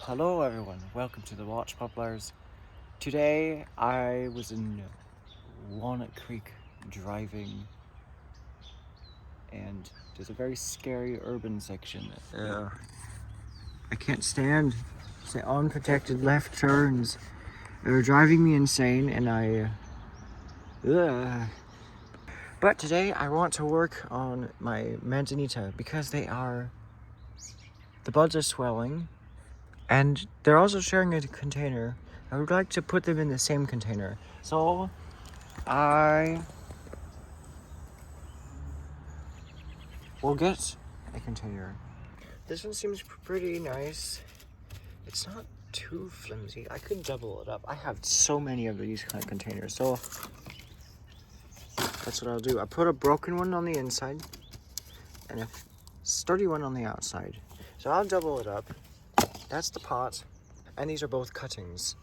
Hello everyone, welcome to the Watch Poplars. Today I was in Walnut Creek driving, and there's a very scary urban section. I can't stand the unprotected left turns. They're driving me insane, and But today I want to work on my manzanita because the buds are swelling. And they're also sharing a container. I would like to put them in the same container. So I will get a container. This one seems pretty nice. It's not too flimsy. I could double it up. I have so many of these kind of containers. So that's what I'll do. I put a broken one on the inside and a sturdy one on the outside. So I'll double it up. That's the pot. And these are both cuttings.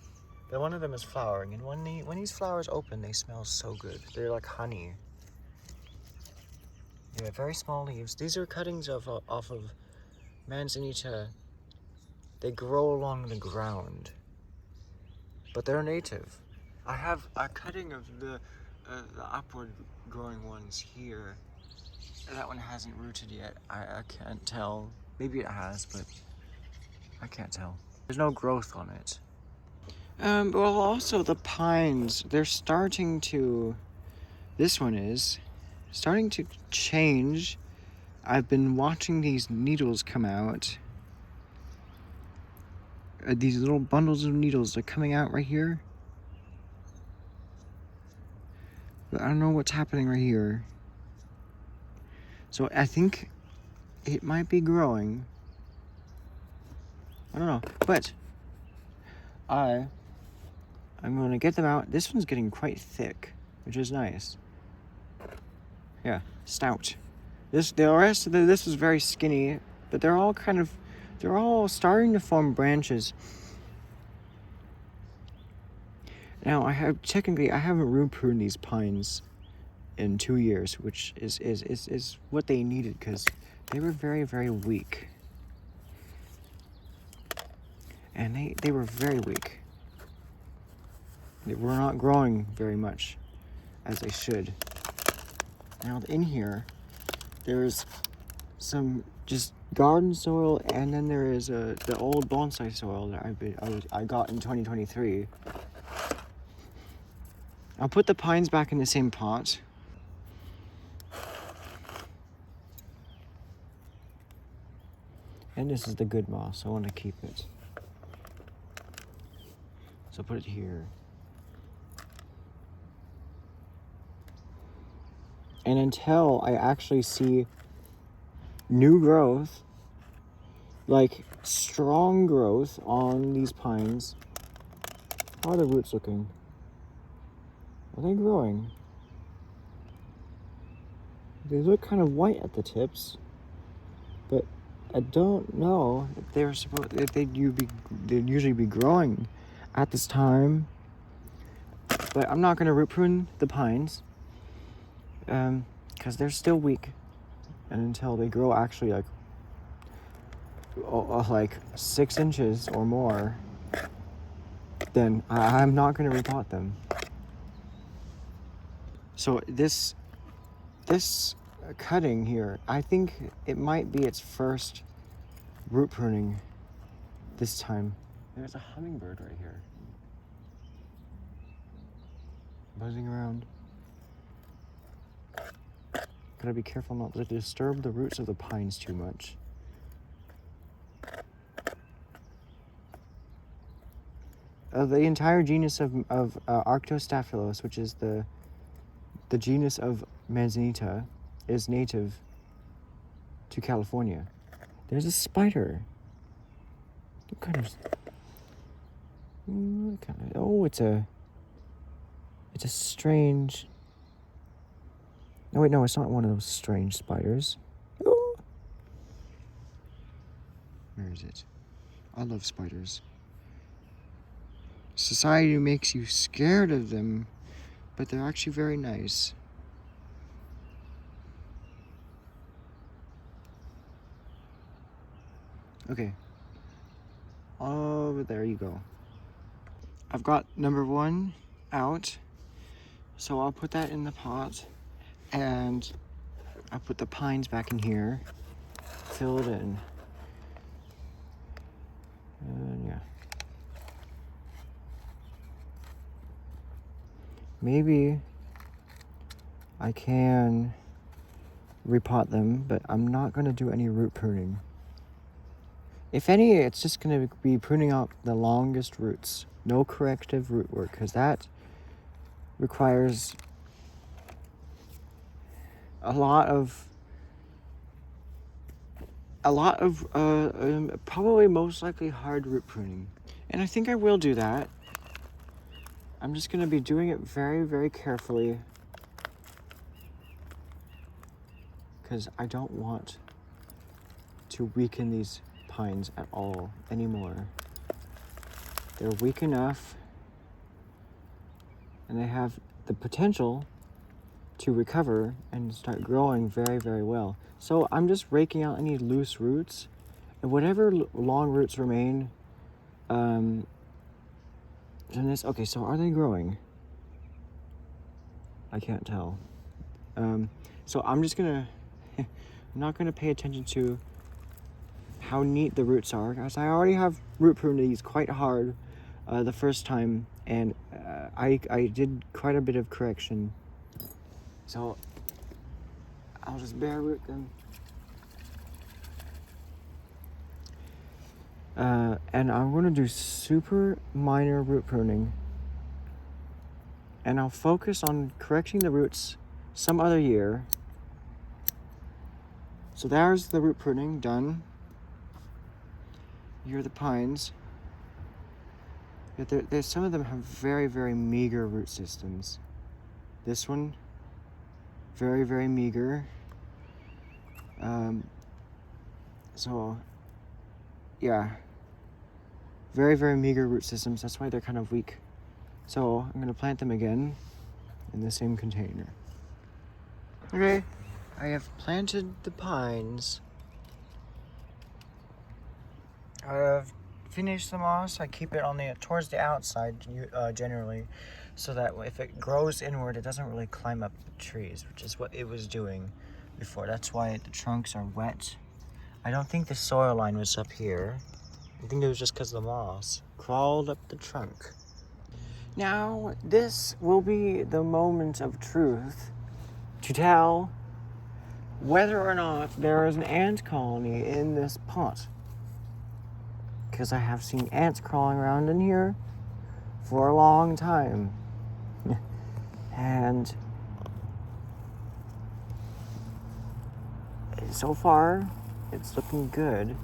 But one of them is flowering, and when these flowers open, they smell so good. They're like honey. They have very small leaves. These are cuttings off of manzanita. They grow along the ground, but they're native. I have a cutting of the upward growing ones here. That one hasn't rooted yet. I can't tell. Maybe it has, but I can't tell. There's no growth on it. Well, also the pines, they're starting to, this one is starting to change. I've been watching these needles come out. These little bundles of needles are coming out right here. But I don't know what's happening right here. So I think it might be growing. I don't know, but I'm going to get them out. This one's getting quite thick, which is nice. Yeah, stout. The rest of this is very skinny, but they're all starting to form branches. Now I haven't root pruned these pines in 2 years, which is what they needed because they were very, very weak. And they were very weak. They were not growing very much as they should. Now in here, there's some just garden soil, and then there is the old bonsai soil that I got in 2023. I'll put the pines back in the same pot. And this is the good moss. I want to keep it. So put it here. And until I actually see new growth, like strong growth on these pines. How are the roots looking? Are they growing? They look kind of white at the tips, but I don't know if they'd usually be growing at this time. But I'm not going to root prune the pines because they're still weak, and until they grow actually like 6 inches or more, then I'm not going to repot them. So this cutting here, I think it might be its first root pruning this time. There's a hummingbird right here, buzzing around. Gotta be careful not to disturb the roots of the pines too much. The entire genus of Arctostaphylos, which is the genus of manzanita, is native to California. There's a spider. What kind of? Oh, it's a strange. No, wait, no, it's not one of those strange spiders. Oh. Where is it? I love spiders. Society makes you scared of them, but they're actually very nice. Okay. Oh, there you go. I've got number 1 out, so I'll put that in the pot, and I'll put the pines back in here, fill it in, and yeah. Maybe I can repot them, but I'm not going to do any root pruning. If any, it's just going to be pruning out the longest roots. No corrective root work, because that requires a lot of probably most likely hard root pruning. And I think I will do that. I'm just going to be doing it very, very carefully, because I don't want to weaken these pines at all anymore. They're weak enough, and they have the potential to recover and start growing very, very well. So I'm just raking out any loose roots, and whatever long roots remain. Okay, so are they growing? I can't tell. So I'm just gonna, I'm not gonna pay attention to how neat the roots are, because I already have root pruned these quite hard the first time, and I did quite a bit of correction. So I'll just bare root them. And I'm going to do super minor root pruning. And I'll focus on correcting the roots some other year. So there's the root pruning done. Here are the pines. There's some of them have very, very meager root systems. This one, very, very meager. So, yeah. Very, very meager root systems. That's why they're kind of weak. So I'm going to plant them again in the same container. Okay, I have planted the pines. I've finished the moss. I keep it on towards the outside generally, so that if it grows inward, it doesn't really climb up the trees, which is what it was doing before. That's why the trunks are wet. I don't think the soil line was up here. I think it was just because the moss crawled up the trunk. Now, this will be the moment of truth to tell whether or not there is an ant colony in this pot. Because I have seen ants crawling around in here for a long time. And so far, it's looking good.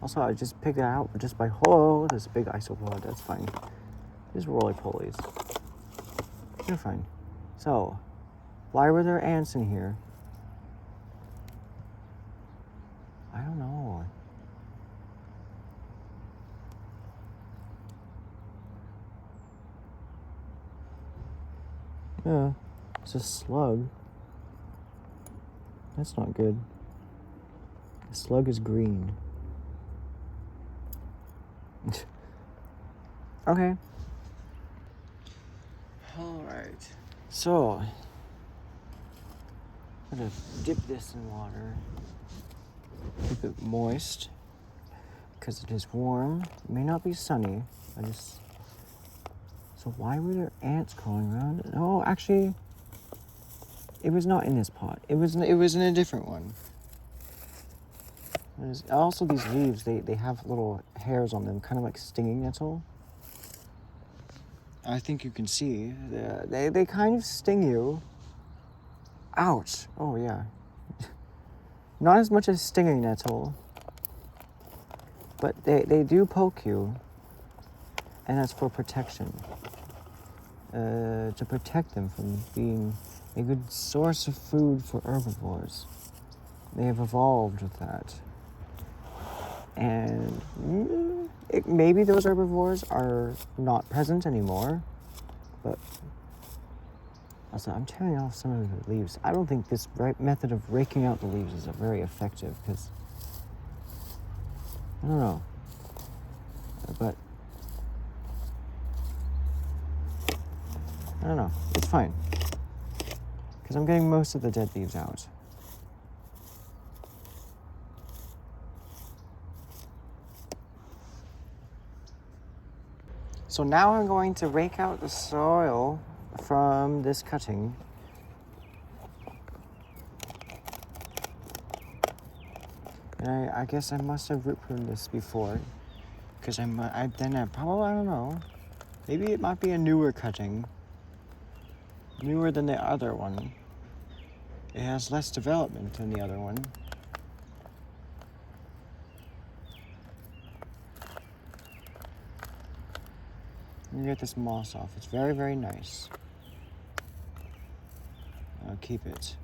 Also, I just picked that out just by, this big isopod, that's fine. These roly-polies. They're fine. So, why were there ants in here? I don't know. Yeah, it's a slug. That's not good. The slug is green. Okay. Alright. So, I'm gonna dip this in water. Keep it moist. Because it is warm. It may not be sunny. So why were there ants crawling around? Oh, actually, it was not in this pot. It was in a different one. Also, these leaves, they have little hairs on them, kind of like stinging nettle. I think you can see. They kind of sting you. Ouch. Oh, yeah. Not as much as stinging nettle, but they do poke you. And that's for protection. To protect them from being a good source of food for herbivores. They have evolved with that. And maybe those herbivores are not present anymore, but also I'm tearing off some of the leaves. I don't think this method of raking out the leaves is very effective, because I don't know. But I don't know. It's fine. Because I'm getting most of the dead leaves out. So now I'm going to rake out the soil from this cutting. And I guess I must have root pruned this before. Because I don't know. Maybe it might be a newer cutting. Newer than the other one. It has less development than the other one. You get this moss off. It's very, very nice. I'll keep it.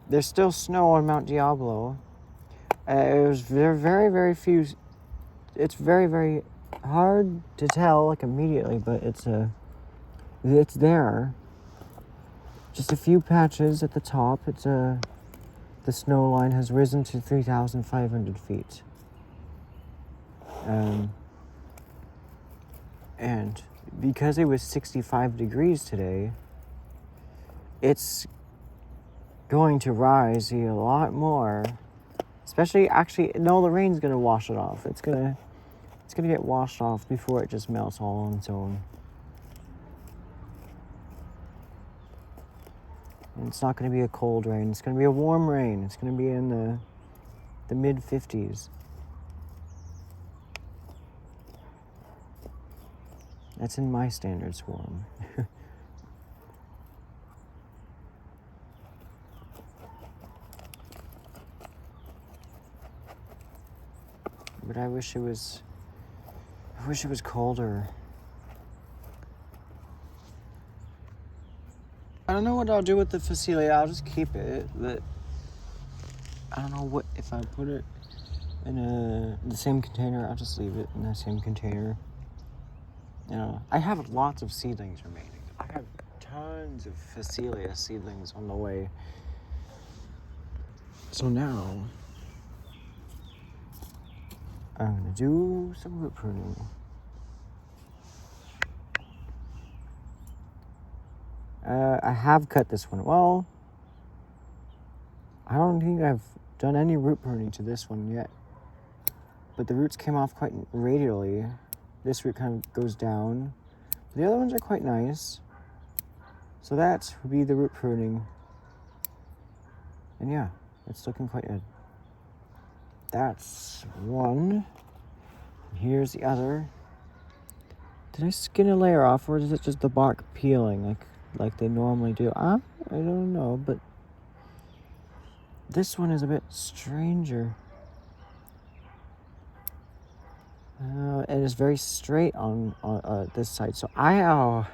There's still snow on Mount Diablo. It was very, very, very few. It's very, very hard to tell like immediately, but it's there. Just a few patches at the top. The snow line has risen to 3,500 feet. And because it was 65 degrees today, it's going to rise a lot more. Especially, actually, no, the rain's gonna wash it off. It's gonna get washed off before it just melts all on its own. And it's not gonna be a cold rain. It's gonna be a warm rain. It's gonna be in the mid-50s. That's in my standards warm. But I wish it was colder. I don't know what I'll do with the Phacelia. I'll just keep it. But I don't know what if I put it in the same container. I'll just leave it in the same container. You know, I have lots of seedlings remaining. I have tons of Phacelia seedlings on the way. So now I'm gonna do some root pruning. I have cut this one. Well, I don't think I've done any root pruning to this one yet. But the roots came off quite radially. This root kind of goes down. The other ones are quite nice. So that would be the root pruning. And yeah, it's looking quite good. That's one. Here's the other. Did I skin a layer off, or is it just the bark peeling like they normally do? I don't know, but this one is a bit stranger. And it's very straight on this side. So I'm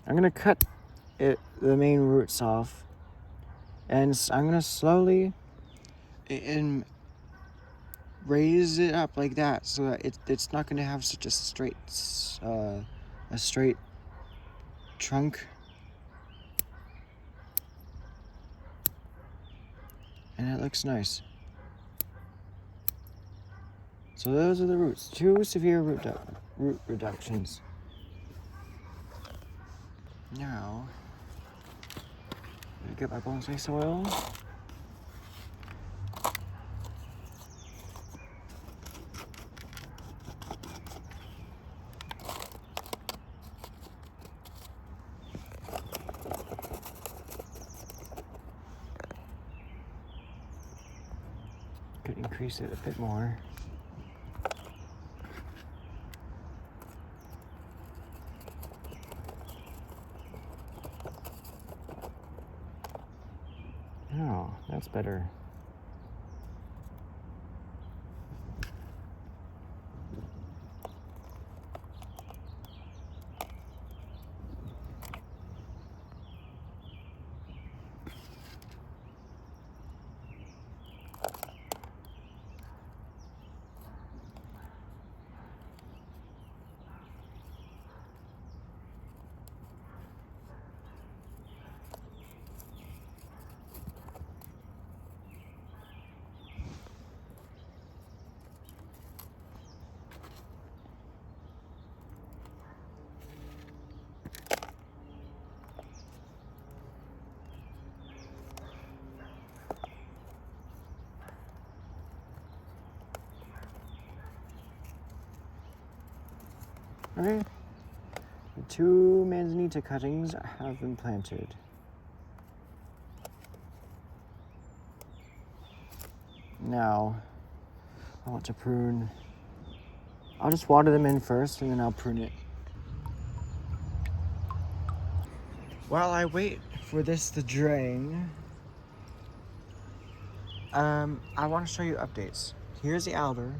gonna cut the main roots off, and I'm gonna slowly and raise it up like that, so that it's not gonna have such a straight trunk. And it looks nice. So those are the roots. 2 severe root reductions. Now, I'm gonna get my bonsai soil. Could increase it a bit more. Oh, that's better. Okay. The 2 manzanita cuttings have been planted. Now, I want to prune. I'll just water them in first and then I'll prune it. While I wait for this to drain, I want to show you updates. Here's the alder.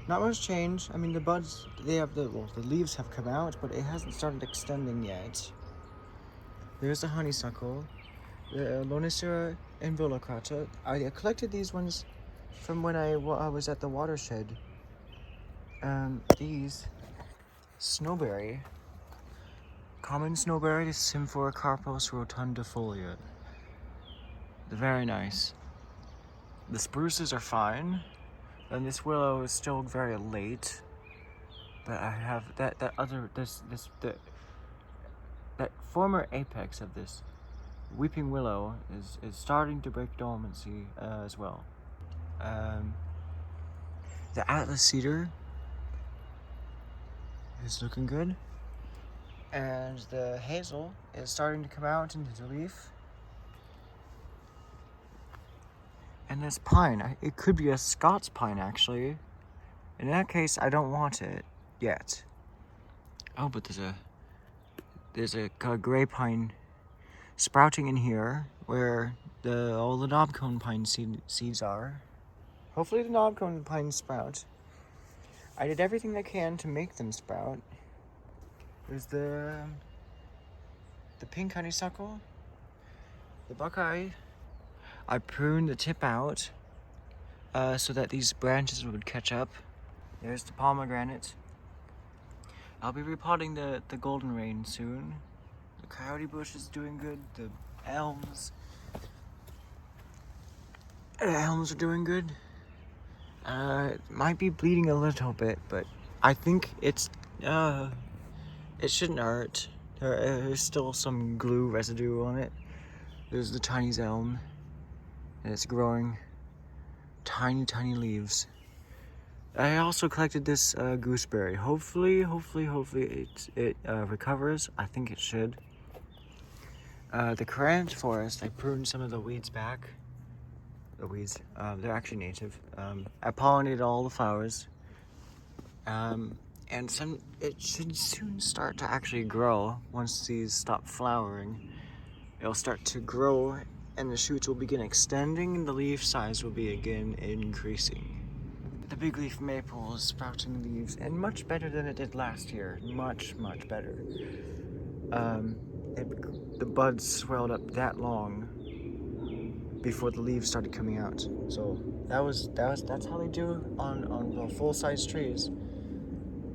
Not much change. I mean, the buds, the leaves have come out, but it hasn't started extending yet. There's the honeysuckle, the Lonicera involucrata. I collected these ones from when I was at the watershed. These, snowberry, common snowberry, the Symphoricarpus rotundifolia. They're very nice. The spruces are fine, and this willow is still very late. But I have that former apex of this weeping willow is starting to break dormancy as well. The Atlas cedar is looking good, and the hazel is starting to come out into leaf. And this pine, it could be a Scots pine actually. In that case, I don't want it yet. Oh, but there's a gray pine sprouting in here where all the knobcone pine seeds are. Hopefully the knobcone pines sprout. I did everything I can to make them sprout. There's the pink honeysuckle, the buckeye. I pruned the tip out so that these branches would catch up. There's the pomegranate. I'll be repotting the golden rain soon. The coyote bush is doing good. The elms are doing good. It might be bleeding a little bit, but I think it shouldn't hurt. There's still some glue residue on it. There's the Chinese elm, and it's growing tiny leaves. I also collected this gooseberry. Hopefully it recovers. I think it should. The currant forest, I pruned some of the weeds back. The weeds, they're actually native. I pollinated all the flowers. And it should soon start to actually grow. Once these stop flowering, it'll start to grow and the shoots will begin extending and the leaf size will be again increasing. The big leaf maple is sprouting leaves, and much better than it did last year. Much better. The buds swelled up that long before the leaves started coming out. So that's how they do on the full-size trees.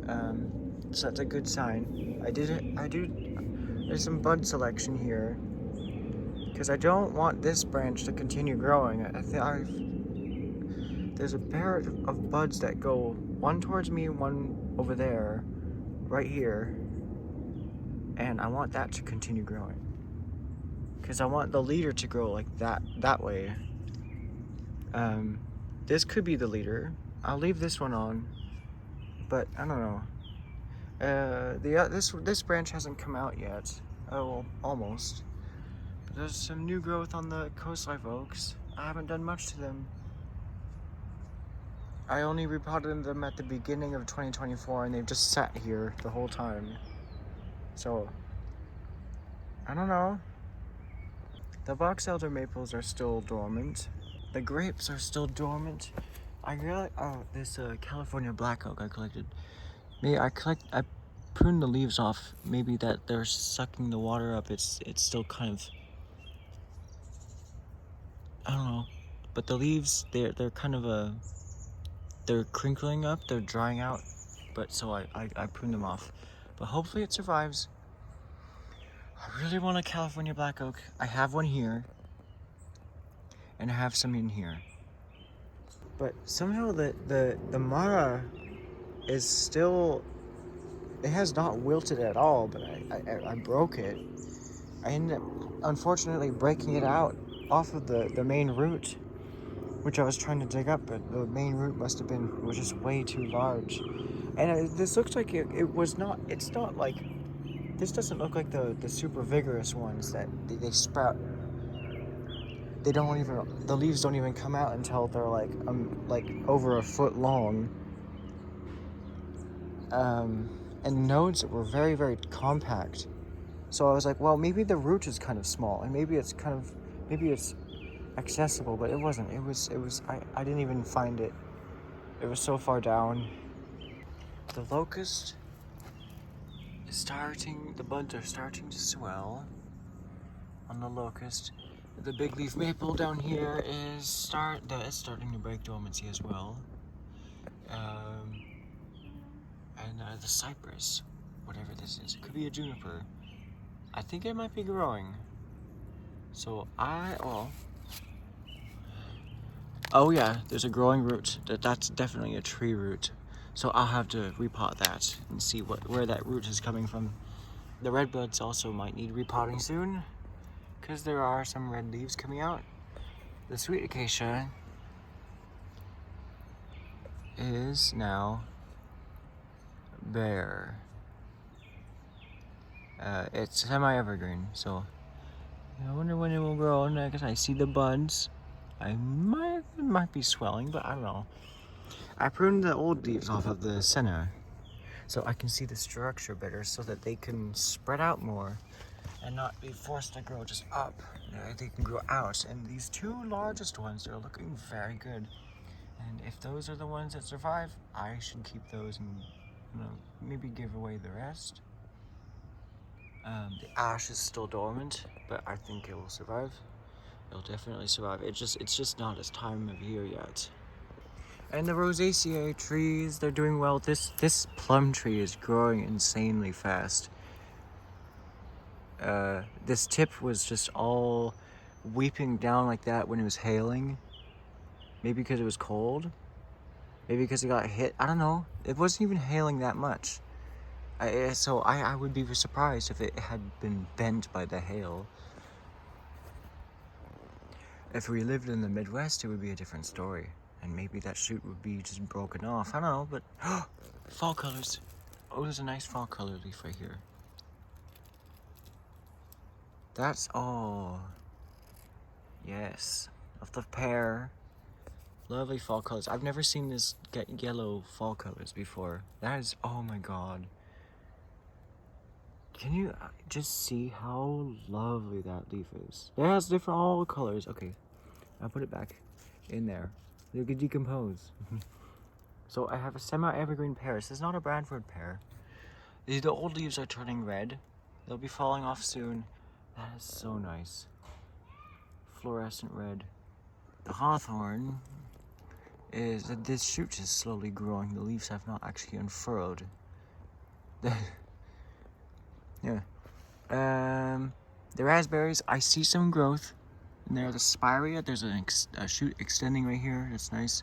So that's a good sign. There's some bud selection here because I don't want this branch to continue growing. There's a pair of buds that go one towards me, one over there, right here, and I want that to continue growing because I want the leader to grow like that way. This could be the leader. I'll leave this one on, but I don't know. This branch hasn't come out yet. Oh, well, almost. But there's some new growth on the coast live oaks. I haven't done much to them. I only repotted them at the beginning of 2024 and they've just sat here the whole time. So, I don't know. The box elder maples are still dormant. The grapes are still dormant. This California black oak I collected. I pruned the leaves off. Maybe that they're sucking the water up. It's still kind of, I don't know. But the leaves, they're kind of they're crinkling up, they're drying out, but so I pruned them off. But hopefully it survives. I really want a California black oak. I have one here, and I have some in here. But somehow the Mara is still, it has not wilted at all, but I broke it. I ended up, unfortunately, breaking it out off of the main root, which I was trying to dig up, but the main root was just way too large. And this looks like it was not, it's not like, this doesn't look like the super vigorous ones that they sprout. They don't even, the leaves don't even come out until they're like over a foot long. And nodes that were very, very compact. So I was like, well, maybe the root is kind of small, and maybe it's accessible, but it wasn't. I didn't even find it. It was so far down. The locust is starting, the buds are starting to swell on the locust. The big leaf maple down here is starting to break dormancy as well. And the cypress, whatever this is, it could be a juniper. I think it might be growing. So oh yeah, there's a growing root. That's definitely a tree root. So I'll have to repot that and see where that root is coming from. The red buds also might need repotting soon, because there are some red leaves coming out. The sweet acacia is now bare. It's semi-evergreen, so I wonder when it will grow. Next, I see the buds. It might be swelling, but I don't know. I pruned the old leaves off of the senna, so I can see the structure better, so that they can spread out more and not be forced to grow just up. They can grow out, and these two largest ones are looking very good. And if those are the ones that survive, I should keep those and maybe give away the rest. The ash is still dormant, but I think it will survive. It'll definitely survive. It's just not its time of year yet. And the rosaceae trees, they're doing well. This plum tree is growing insanely fast. This tip was just all weeping down like that when it was hailing. Maybe because it was cold. Maybe because it got hit. I don't know. It wasn't even hailing that much. So I would be surprised if it had been bent by the hail. If we lived in the Midwest, it would be a different story. And maybe that shoot would be just broken off. I don't know, but fall colors. Oh, there's a nice fall color leaf right here. That's all. Yes, of the pear. Lovely fall colors. I've never seen this get yellow fall colors before. That is, oh my god. Can you just see how lovely that leaf is? It has different all colors. Okay, I'll put it back in there. It could decompose. So I have a semi-evergreen pear. This is not a Bradford pear. The old leaves are turning red. They'll be falling off soon. That is so nice. Fluorescent red. The hawthorn is that this shoot is slowly growing. The leaves have not actually unfurled. Yeah. The raspberries, I see some growth. And there, the spirea, there's a shoot extending right here. That's nice.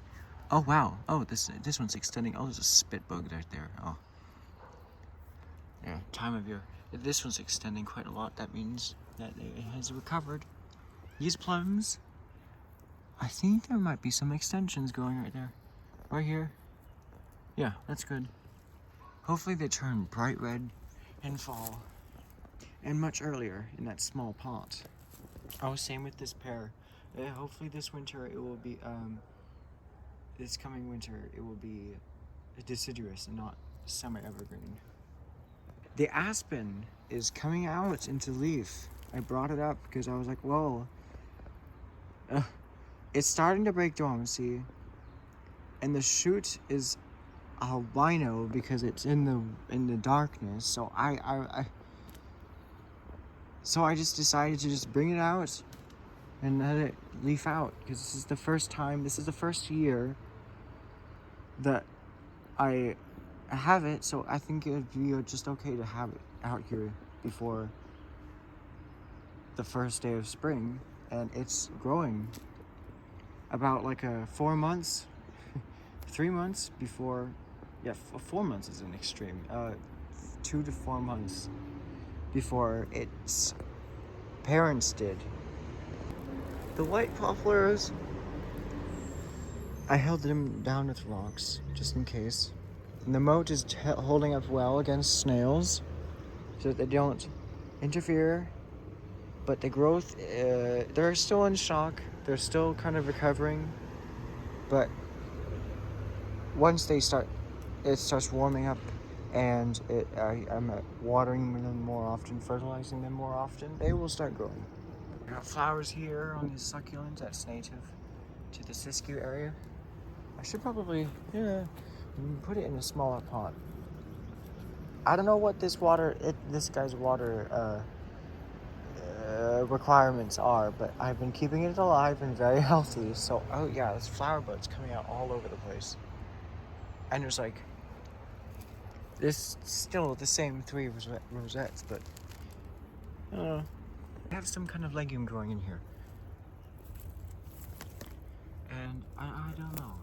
Oh wow. Oh, this one's extending. Oh, there's a spit bug right there. Oh. Yeah, time of year. If this one's extending quite a lot, that means that it has recovered. These plums, I think there might be some extensions going right there. Right here. Yeah, that's good. Hopefully they turn bright red in fall. And much earlier in that small pot. Oh, same with this pear. Hopefully this winter it will be, this coming winter it will be deciduous and not semi-evergreen. The aspen is coming out into leaf. I brought it up because I was like, whoa. It's starting to break dormancy. And the shoot is albino because it's in the darkness. So So I just decided to just bring it out and let it leaf out, because this is the first year that I have it, so I think it would be just okay to have it out here before the first day of spring. And it's growing about like 4 months, 3 months before, 4 months is an extreme, 2 to 4 months before its parents did. The white poplars, I held them down with rocks just in case. And the moat is holding up well against snails so that they don't interfere. But the growth, they're still in shock. They're still kind of recovering. But once it starts warming up, and I'm watering them more often, fertilizing them more often, they will start growing. We have flowers here on these succulents that's native to the Siskiyou area. I should probably, put it in a smaller pot. I don't know what this guy's water requirements are, but I've been keeping it alive and very healthy. So, oh yeah, there's flower buds coming out all over the place. And there's like, this still the same 3 rosettes, but I have some kind of legume growing in here. And I don't know.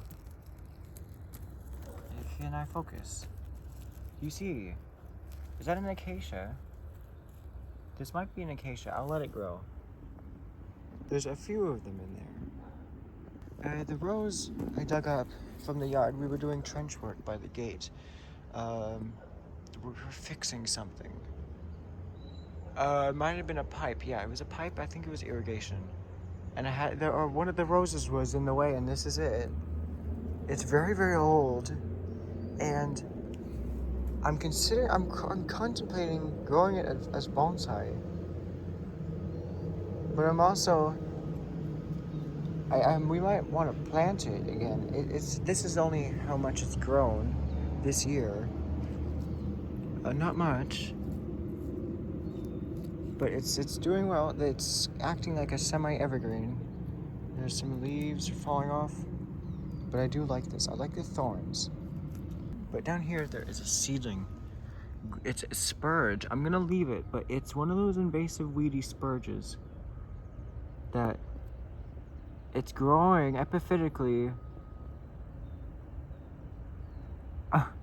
Can I focus? You see, is that an acacia? This might be an acacia. I'll let it grow. There's a few of them in there. The rose I dug up from the yard. We were doing trench work by the gate. We were fixing something. It might have been a pipe. Yeah, it was a pipe. I think it was irrigation. And one of the roses was in the way, and this is it. It's very, very old, and I'm contemplating growing it as bonsai. But I'm also, we might want to plant it again. This is only how much it's grown this year. Not much, but it's doing well. It's acting like a semi-evergreen. There's some leaves falling off, but I do like this. I like the thorns. But down here there is a seedling. It's a spurge. I'm gonna leave it, but it's one of those invasive weedy spurges that it's growing epiphytically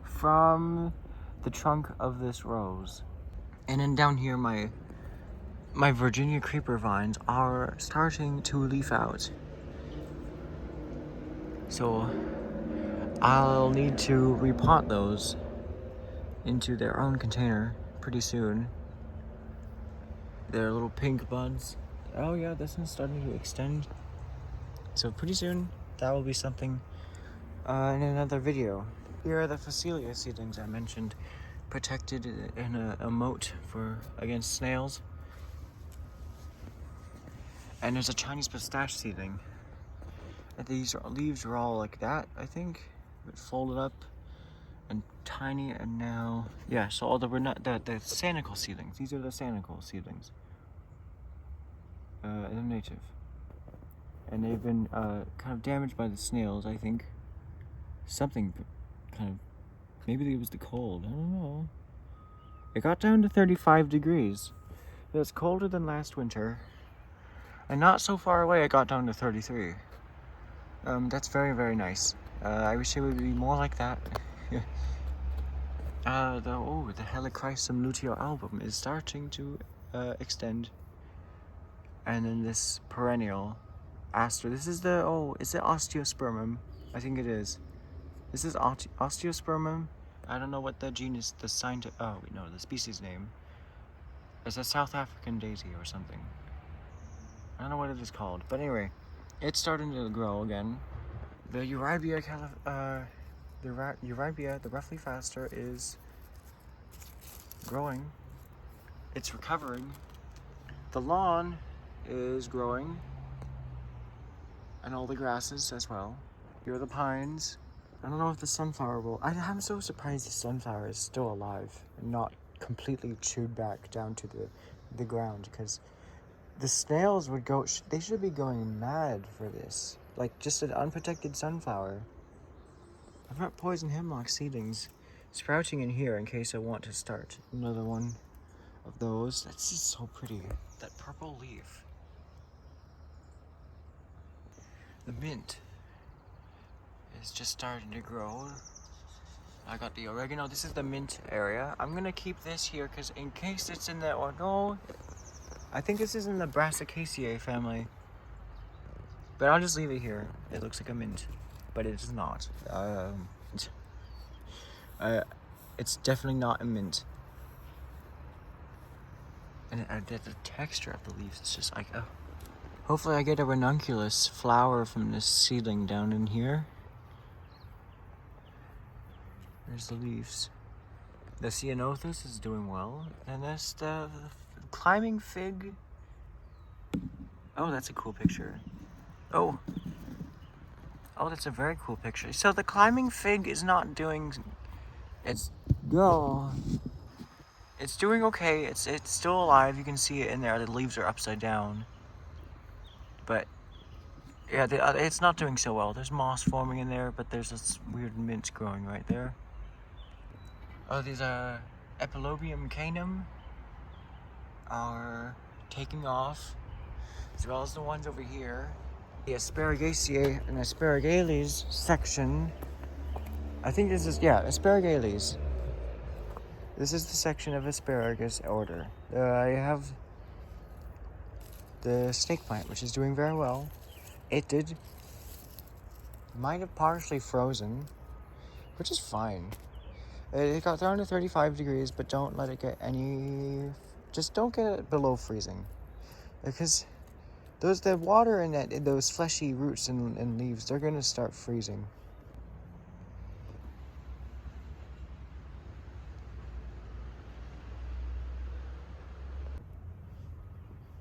from the trunk of this rose. And then down here my Virginia creeper vines are starting to leaf out. So I'll need to repot those into their own container pretty soon. They're little pink buds. Oh yeah, this one's starting to extend. So pretty soon, that will be something in another video. Here are the Phacelia seedlings I mentioned, protected in a moat against snails. And there's a Chinese pistache seedling. And these leaves are all like that, I think, but folded up and tiny. And now, yeah. So all the sanicle seedlings. These are the sanicle seedlings. They're native, and they've been kind of damaged by the snails, I think. Something kind of, maybe it was the cold, I don't know. It got down to 35 degrees. It was colder than last winter, and not so far away it got down to 33. That's very, very nice. I wish it would be more like that. The Helichrysum luteal album is starting to extend. And then this perennial aster. This is is it osteospermum? I think it is. This is osteospermum. I don't know what the genus, the species name. It's a South African daisy or something. I don't know what it is called, but anyway, it's starting to grow again. The Eurybia the roughly faster, is growing. It's recovering. The lawn is growing, and all the grasses as well. Here are the pines. I don't know if the sunflower will. I'm so surprised the sunflower is still alive and not completely chewed back down to the ground, because the snails would go. They should be going mad for this. Like just an unprotected sunflower. I've got poison hemlock seedlings sprouting in here in case I want to start another one of those. That's just so pretty. That purple leaf. The mint is just starting to grow. I got the oregano. This is the mint area. I'm gonna keep this here because in case it's in the, I think this is in the Brassicaceae family. But I'll just leave it here. It looks like a mint, but it is not. It's definitely not a mint. And the texture of the leaves, it's just like, oh. Hopefully I get a ranunculus flower from this seedling down in here. There's the leaves. The ceanothus is doing well. And that's the climbing fig. Oh, that's a cool picture. Oh, that's a very cool picture. So the climbing fig is not doing... It's doing okay. It's still alive. You can see it in there. The leaves are upside down. But yeah, it's not doing so well. There's moss forming in there, but there's this weird mint growing right there. Oh, these Epilobium canum are taking off, as well as the ones over here. The Asparagaceae and Asparagales section. I think this is, yeah, Asparagales. This is the section of asparagus order. I have the snake plant, which is doing very well. It might have partially frozen, which is fine. It got down to 35 degrees, but don't let it get just don't get it below freezing. Because the water in those fleshy roots and leaves, they're gonna start freezing.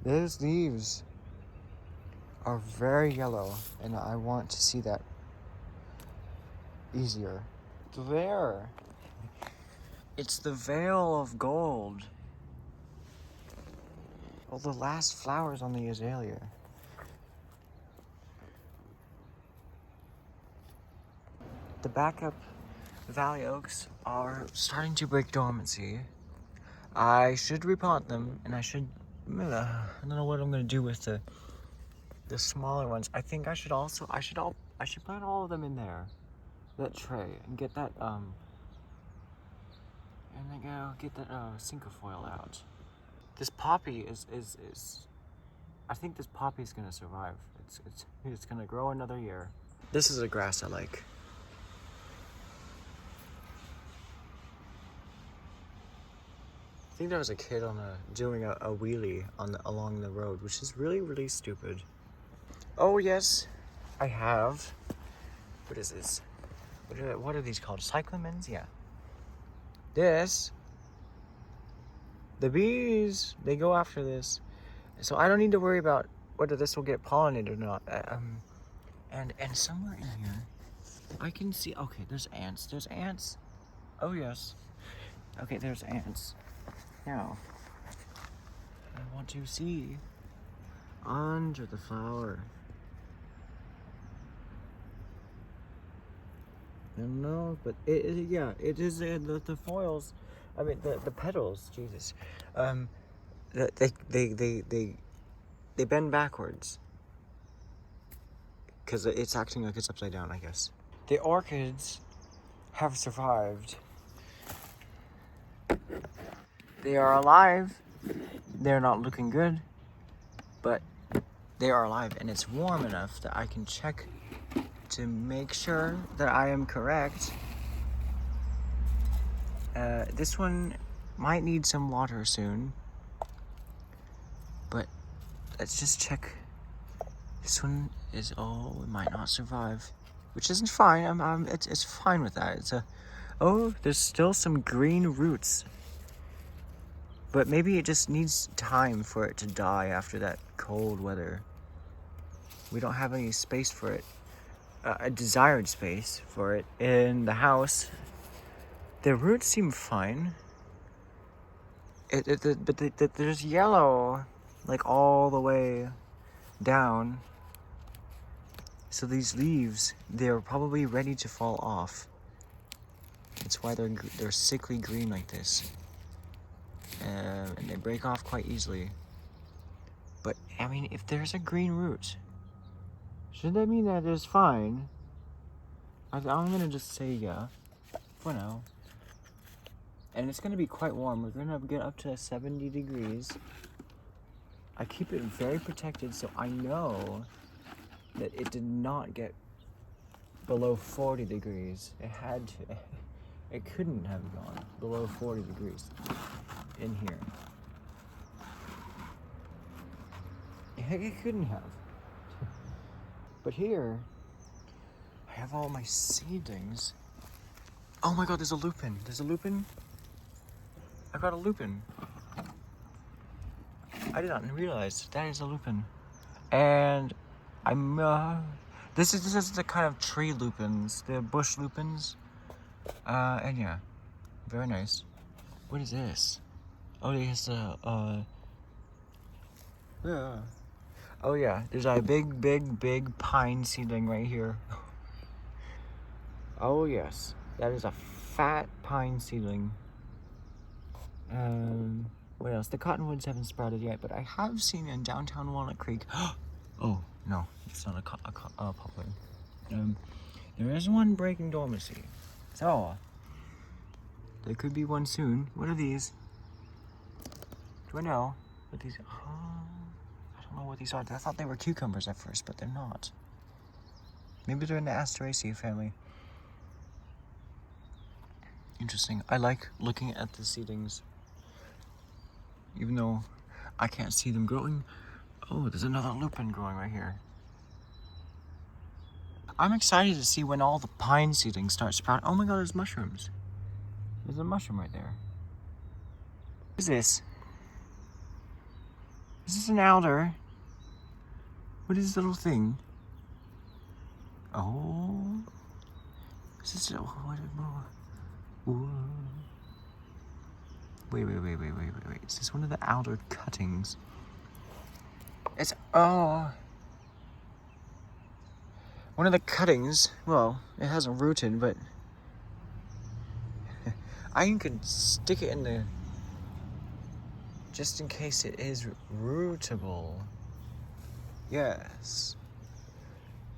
Those leaves are very yellow, and I want to see that easier. There. It's the veil of gold. Oh, the last flowers on the azalea. The backup valley oaks are starting to break dormancy. I should repot them, and I don't know what I'm gonna do with the smaller ones. I think I should put all of them in there, that tray, and get that cinquefoil out. This poppy is I think this poppy is gonna survive. It's gonna grow another year. This is a grass I like. I think there was a kid doing a wheelie along the road, which is really, really stupid. Oh yes, I have. What is this? What are these called? Cyclamens? Yeah. The bees, they go after this. So I don't need to worry about whether this will get pollinated or not. And somewhere in here, I can see, okay, there's ants. Oh yes. Okay, there's ants. Now, I want to see under the flower. No, but it is the foils. I mean the petals. Jesus, they bend backwards because it's acting like it's upside down, I guess. The orchids have survived. They are alive. They're not looking good, but they are alive, and it's warm enough that I can check to make sure that I am correct. This one might need some water soon, but let's just check. This one it might not survive, which isn't fine. It's fine with that. There's still some green roots, but maybe it just needs time for it to die after that cold weather. We don't have any space for it. A desired space for it in the house. The roots seem fine. But there's yellow, like all the way down. So these leaves, they're probably ready to fall off. That's why they're sickly green like this, and they break off quite easily. But I mean, if there's a green root, should that mean that it's fine? I'm gonna just say yeah, for now. And it's gonna be quite warm. We're gonna get up to 70 degrees. I keep it very protected, so I know that it did not get below 40 degrees. It couldn't have gone below 40 degrees in here. It couldn't have. But here, I have all my seedlings. Oh my god, there's a lupin. There's a lupin. I got a lupin. I did not realize that is a lupin. And I'm, this is the kind of tree lupins, the bush lupins. And yeah, very nice. What is this? Oh, there's yeah. Oh yeah, there's a big pine seedling right here. Oh yes, that is a fat pine seedling. What else? The cottonwoods haven't sprouted yet, but I have seen in downtown Walnut Creek. Oh no, it's not a poplar. There is one breaking dormancy, so there could be one soon. What are these? Do I know what these? I don't know what these are. I thought they were cucumbers at first, but they're not. Maybe they're in the Asteraceae family. Interesting. I like looking at the seedlings, even though I can't see them growing. Oh, there's another lupin growing right here. I'm excited to see when all the pine seedlings start sprouting. Oh my god, there's mushrooms. There's a mushroom right there. What is this? Is this an alder? What is this little thing? Oh. Is this a... What? Whoa. Wait. Is this one of the alder cuttings? It's... Oh. One of the cuttings. Well, it hasn't rooted, but... I can stick it in the... Just in case it is rootable. Yes.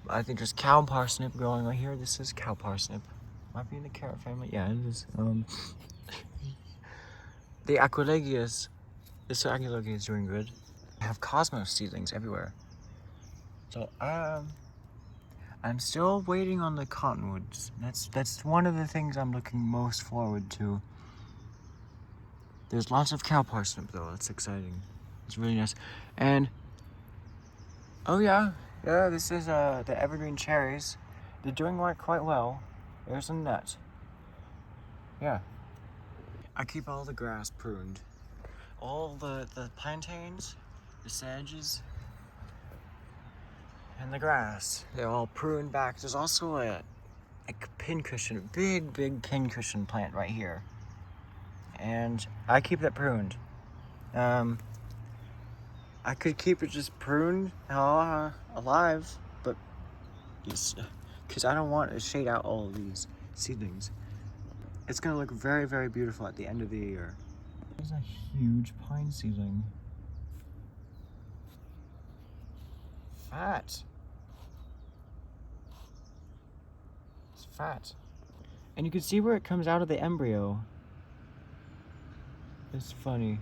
I think there's cow parsnip growing right here. This is cow parsnip. Might be in the carrot family. Yeah, it is. The Aquilegias. This Aquilegia is doing good. I have cosmos seedlings everywhere. So, I'm still waiting on the cottonwoods. That's one of the things I'm looking most forward to. There's lots of cow parsnip though. That's exciting. It's really nice. And oh yeah, this is the evergreen cherries. They're doing quite well. There's a nut. Yeah. I keep all the grass pruned. All the plantains, the sedges, and the grass. They're all pruned back. There's also a pincushion, big pincushion plant right here. And I keep that pruned. I could keep it just pruned alive, but because I don't want to shade out all of these seedlings. It's gonna look very beautiful at the end of the year. There's a huge pine seedling. Fat. It's fat. And you can see where it comes out of the embryo. It's funny.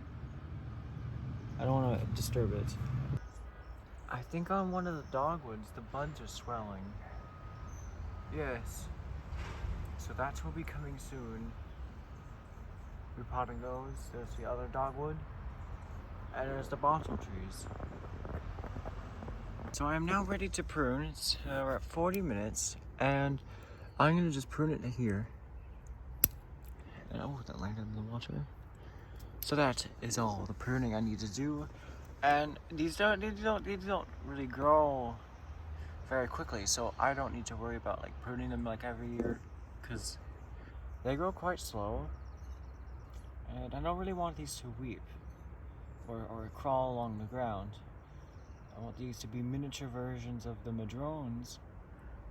I don't want to disturb it. I think on one of the dogwoods, the buds are swelling. Yes. So that will be coming soon. Repotting those. There's the other dogwood. And there's the bottle trees. So I am now ready to prune. We're at 40 minutes. And I'm going to just prune it here. And oh, that landed in the water. So that is all the pruning I need to do. And these don't really grow very quickly, so I don't need to worry about like pruning them like every year, because they grow quite slow. And I don't really want these to weep or crawl along the ground. I want these to be miniature versions of the madrones,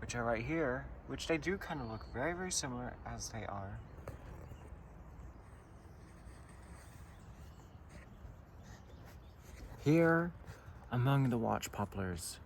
which are right here, which they do kind of look very similar as they are. Here, among the watch poplars,